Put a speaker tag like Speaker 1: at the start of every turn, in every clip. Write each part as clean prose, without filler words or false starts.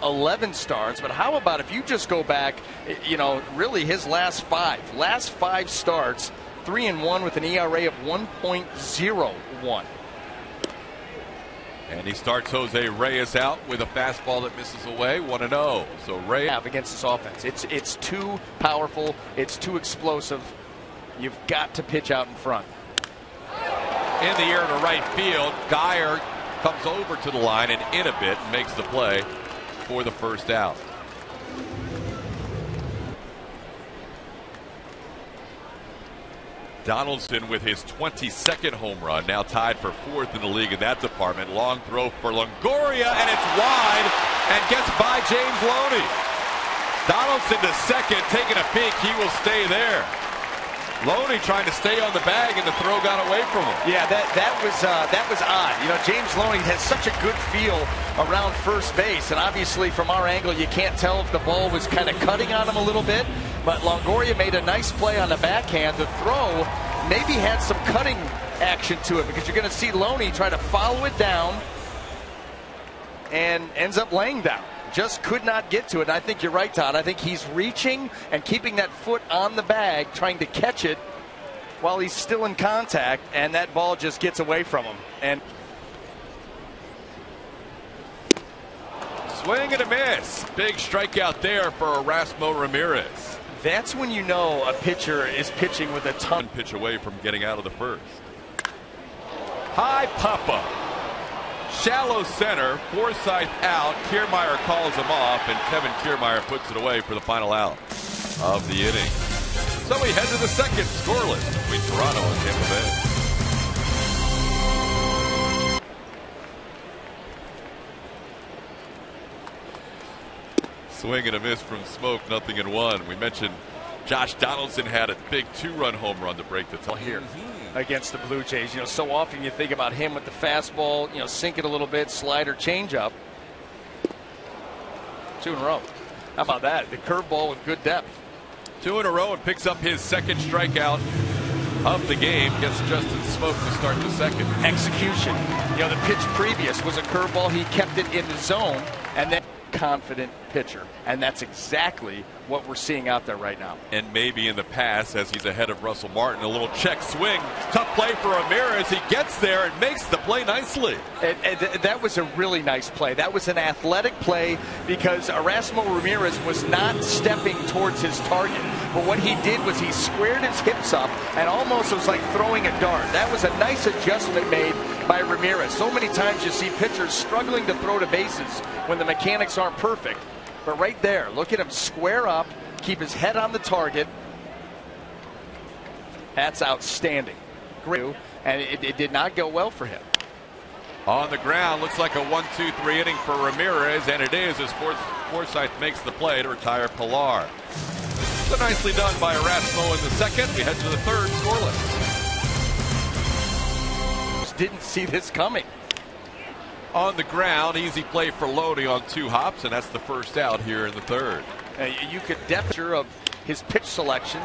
Speaker 1: 11 starts, but how about if you just go back, you know, really his last five starts, 3-1 with an ERA of 1.01.
Speaker 2: And he starts Jose Reyes out with a fastball that misses away, 1-0. So Reyes
Speaker 1: against this offense, it's too powerful, it's too explosive. You've got to pitch out in front.
Speaker 2: In the air to right field, Geyer comes over to the line and in a bit and makes the play for the first out. Donaldson with his 22nd home run, now tied for 4th in the league in that department. Long throw for Longoria, and it's wide and gets by James Loney. Donaldson to second, taking a peek. He will stay there. Loney trying to stay on the bag, and the throw got away from him.
Speaker 1: Yeah, that was odd. You know, James Loney has such a good feel around first base, and obviously from our angle, you can't tell if the ball was kind of cutting on him a little bit. But Longoria made a nice play on the backhand. The throw maybe had some cutting action to it, because you're going to see Loney try to follow it down and ends up laying down. Just could not get to it. And I think you're right, Todd. I think he's reaching and keeping that foot on the bag, trying to catch it while he's still in contact, and that ball just gets away from him. And
Speaker 2: swing and a miss. Big strikeout there for Erasmo Ramirez.
Speaker 1: That's when you know a pitcher is pitching with a ton.
Speaker 2: Pitch away from getting out of the first. High pop-up. Shallow center. Forsythe out. Kiermaier calls him off, and Kevin Kiermaier puts it away for the final out of the inning. So we head to the second, scoreless between Toronto and Tampa Bay. Swing and a miss from Smoke, 0-1. We mentioned Josh Donaldson had a big 2-run home run to break the tie here
Speaker 1: against the Blue Jays. You know, so often you think about him with the fastball, you know, sink it a little bit, slider, changeup. 2 in a row. How about that? The curveball with good depth.
Speaker 2: 2 in a row, and picks up his second strikeout of the game. Gets Justin Smoke to start the second.
Speaker 1: Execution. You know, the pitch previous was a curveball. He kept it in the zone, and then confident pitcher, and that's exactly what we're seeing out there right now.
Speaker 2: And maybe in the past, as he's ahead of Russell Martin, a little check swing, tough play for Ramirez. He gets there and makes the play nicely.
Speaker 1: And that was a really nice play. That was an athletic play, because Erasmo Ramirez was not stepping towards his target, but what he did was he squared his hips up and almost was like throwing a dart. That was a nice adjustment made by Ramirez. So many times you see pitchers struggling to throw to bases when the mechanics aren't perfect. But right there, look at him square up, keep his head on the target. That's outstanding. Great. And it did not go well for him.
Speaker 2: On the ground, looks like a 1-2-3 inning for Ramirez, and it is as Forsythe makes the play to retire Pilar. So nicely done by Erasmo in the second. We head to the third, scoreless.
Speaker 1: Didn't see this coming.
Speaker 2: On the ground, easy play for Loney on 2 hops, and that's the first out here in the third.
Speaker 1: You could definitely of his pitch selection.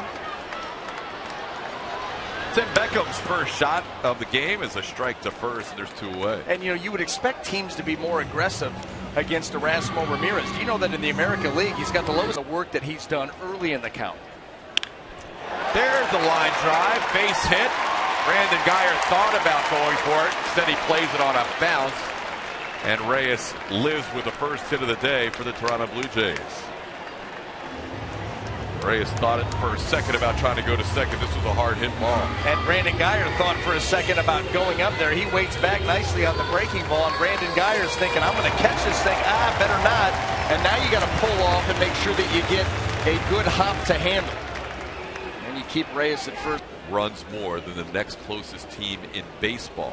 Speaker 2: Tim Beckham's first shot of the game is a strike to first, and there's 2 away.
Speaker 1: And you know, you would expect teams to be more aggressive against Erasmo Ramirez. Do you know that in the American League, he's got the lowest work that he's done early in the count?
Speaker 2: There's the line drive, base hit. Brandon Geyer thought about going for it. Instead, he plays it on a bounce. And Reyes lives with the first hit of the day for the Toronto Blue Jays. Reyes thought it for a second about trying to go to second. This was a hard hit ball.
Speaker 1: And Brandon Geyer thought for a second about going up there. He waits back nicely on the breaking ball, and Brandon Geyer's thinking, I'm going to catch this thing. Better not. And now you got to pull off and make sure that you get a good hop to handle. And you keep Reyes at first.
Speaker 2: Runs more than the next closest team in baseball.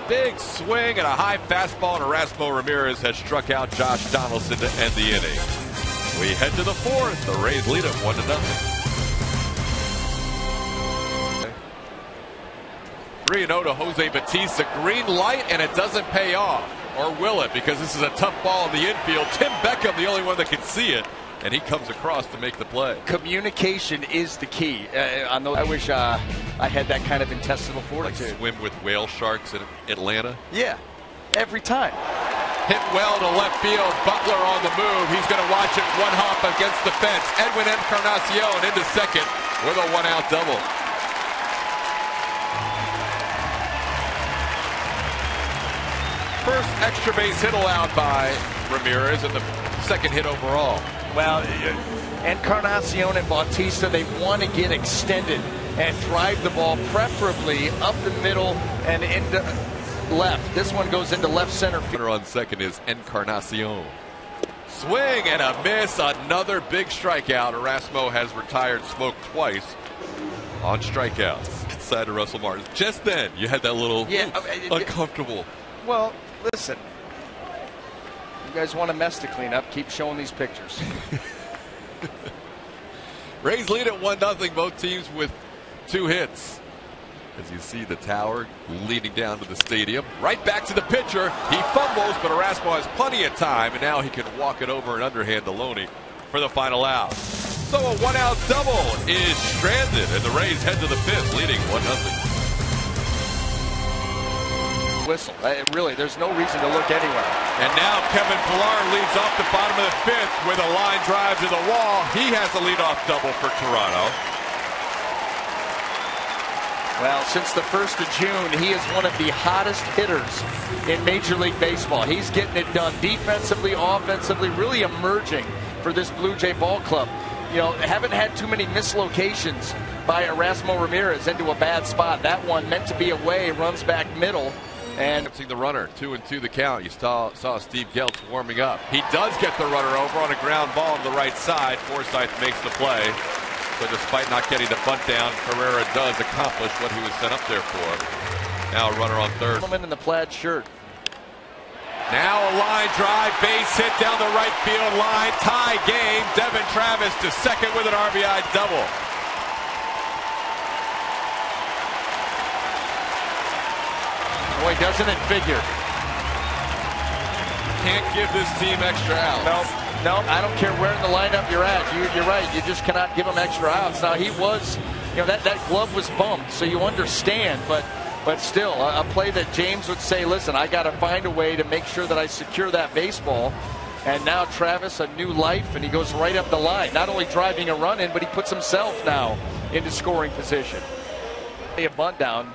Speaker 2: Big swing and a high fastball, and Erasmo Ramirez has struck out Josh Donaldson to end the inning. We head to the fourth. The Rays lead them 1-0. 3-0 to Jose Bautista. Green light, and it doesn't pay off. Or will it? Because this is a tough ball in the infield. Tim Beckham, the only one that can see it. And he comes across to make the play.
Speaker 1: Communication is the key. I wish I had that kind of intestinal fortitude.
Speaker 2: Like swim with whale sharks in Atlanta?
Speaker 1: Yeah, every time.
Speaker 2: Hit well to left field. Butler on the move. He's going to watch it one hop against the fence. Edwin Encarnacion into second with a one-out double. First extra base hit allowed by Ramirez and the second hit overall.
Speaker 1: Well, Encarnacion and Bautista, they want to get extended and drive the ball preferably up the middle and into left. This one goes into left center field.
Speaker 2: On second is Encarnacion. Swing and a miss. Another big strikeout. Erasmo has retired Smoke twice on strikeouts. Inside to Russell Martin. Just then, you had that little uncomfortable.
Speaker 1: Well, listen. You guys want a mess to clean up, keep showing these pictures.
Speaker 2: Rays lead at 1-0. Both teams with 2 hits. As you see the tower leading down to the stadium. Right back to the pitcher. He fumbles, but Erasmo has plenty of time, and now he can walk it over and underhand to Loney for the final out. So a one-out double is stranded, and the Rays head to the 5th, leading 1-0.
Speaker 1: Whistle. Really, there's no reason to look anywhere.
Speaker 2: And now Kevin Pillar leads off the bottom of the 5th with a line drive to the wall. He has a leadoff double for Toronto.
Speaker 1: Well, since the 1st of June, he is one of the hottest hitters in Major League Baseball. He's getting it done defensively, offensively, really emerging for this Blue Jay ball club. You know, haven't had too many mislocations by Erasmo Ramirez into a bad spot. That one meant to be away, runs back middle. And
Speaker 2: see the runner, 2-2 the count. You saw Steve Geltz warming up. He does get the runner over on a ground ball to the right side. Forsythe makes the play. So despite not getting the bunt down, Carrera does accomplish what he was sent up there for. Now a runner on third.
Speaker 1: Gentleman in the plaid shirt.
Speaker 2: Now a line drive, base hit down the right field line. Tie game. Devin Travis to second with an RBI double.
Speaker 1: Boy, doesn't it figure.
Speaker 2: Can't give this team extra outs.
Speaker 1: No, I don't care where in the lineup you're at. You're right. You just cannot give him extra outs. Now, he was, you know, that glove was bumped, so you understand. But still, a play that James would say, listen, I got to find a way to make sure that I secure that baseball. And now Travis, a new life, and he goes right up the line. Not only driving a run in, but he puts himself now into scoring position. A bunt down.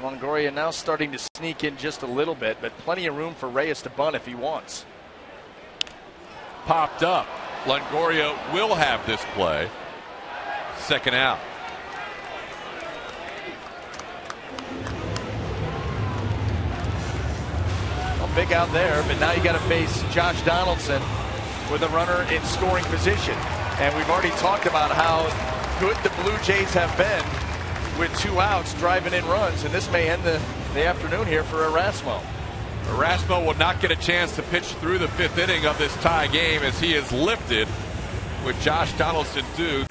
Speaker 1: Longoria now starting to sneak in just a little bit, but plenty of room for Reyes to bunt if he wants.
Speaker 2: Popped up. Longoria will have this play. Second out.
Speaker 1: Well, big out there, but now you got to face Josh Donaldson with a runner in scoring position. And we've already talked about how good the Blue Jays have been with 2 outs driving in runs, and this may end the afternoon here for Erasmo.
Speaker 2: Erasmo will not get a chance to pitch through the 5th inning of this tie game as he is lifted with Josh Donaldson due.